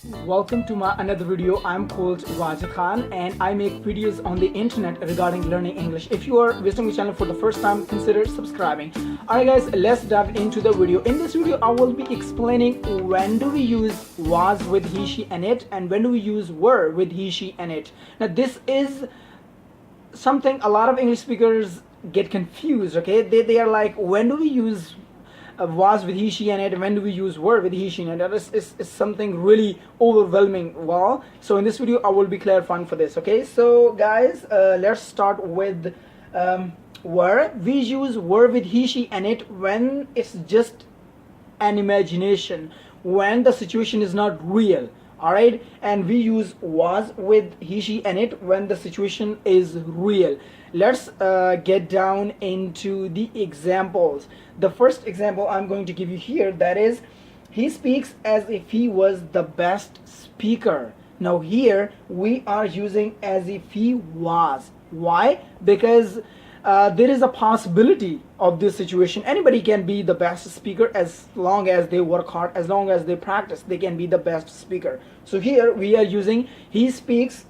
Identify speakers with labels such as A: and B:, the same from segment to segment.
A: Welcome to my another video. I'm called Wajid Khan and I make videos on the internet regarding learning English. If you are visiting the channel for the first time, consider subscribing. Alright guys, let's dive into the video. In this video, I will be explaining when do we use was with he, she and it, and when do we use were with he, she and it. Now this is something a lot of English speakers get confused, okay? They are like, when do we use was with he, she and it, when do we use were with he, she and it? That is something really overwhelming. Well, so in this video I will be clarifying for this, okay? So guys, let's start with were. We use were with he, she and it when it's just an imagination, when the situation is not real. Alright, and we use was with he, she and it when the situation is real. Let's get down into the examples. The first example I'm going to give you here, that is, he speaks as if he was the best speaker. Now here we are using as if he was. Why? Because there is a possibility of this situation. Anybody can be the best speaker as long as they work hard, as long as they practice, they can be the best speaker. So here we are using he speaks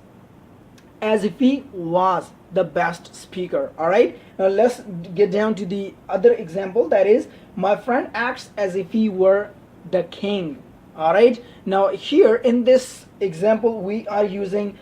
A: as if he was the best speaker. Alright, now let's get down to the other example, that is, my friend acts as if he were the king. Alright, now here in this example we are using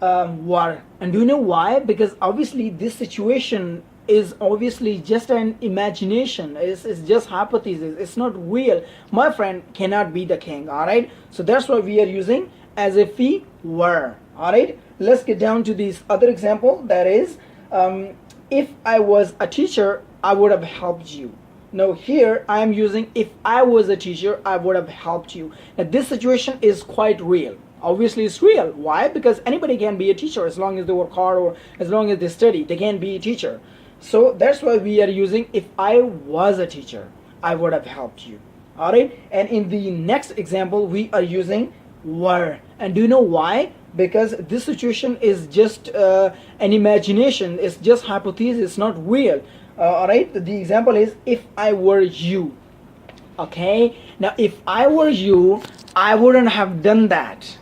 A: were. And do you know why? Because obviously this situation is obviously just an imagination. It's just hypothesis. It's not real. My friend cannot be the king. Alright, so that's why we are using as if he were. Alright, let's get down to this other example, that is, if I was a teacher I would have helped you. Now here I am using if I was a teacher I would have helped you. Now this situation is quite real. Obviously it's real. Why? Because anybody can be a teacher as long as they work hard or as long as they study, they can be a teacher. So that's why we are using if I was a teacher I would have helped you. Alright, and in the next example we are using were. And do you know why? Because this situation is just an imagination. It's just hypothesis. It's not real. Alright, the example is if I were you. Okay, now if I were you I wouldn't have done that.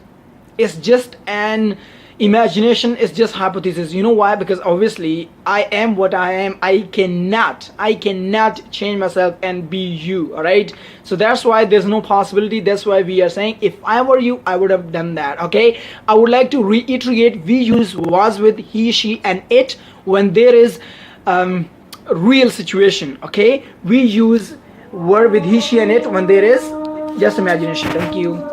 A: It's just an imagination. It's just hypothesis. You know why? Because obviously I am what I am. I cannot change myself and be you. All right, so that's why there's no possibility. That's why we are saying if I were you I would have done that. Okay, I would like to reiterate, we use was with he, she and it when there is real situation. Okay, we use were with he, she and it when there is just imagination. Thank you.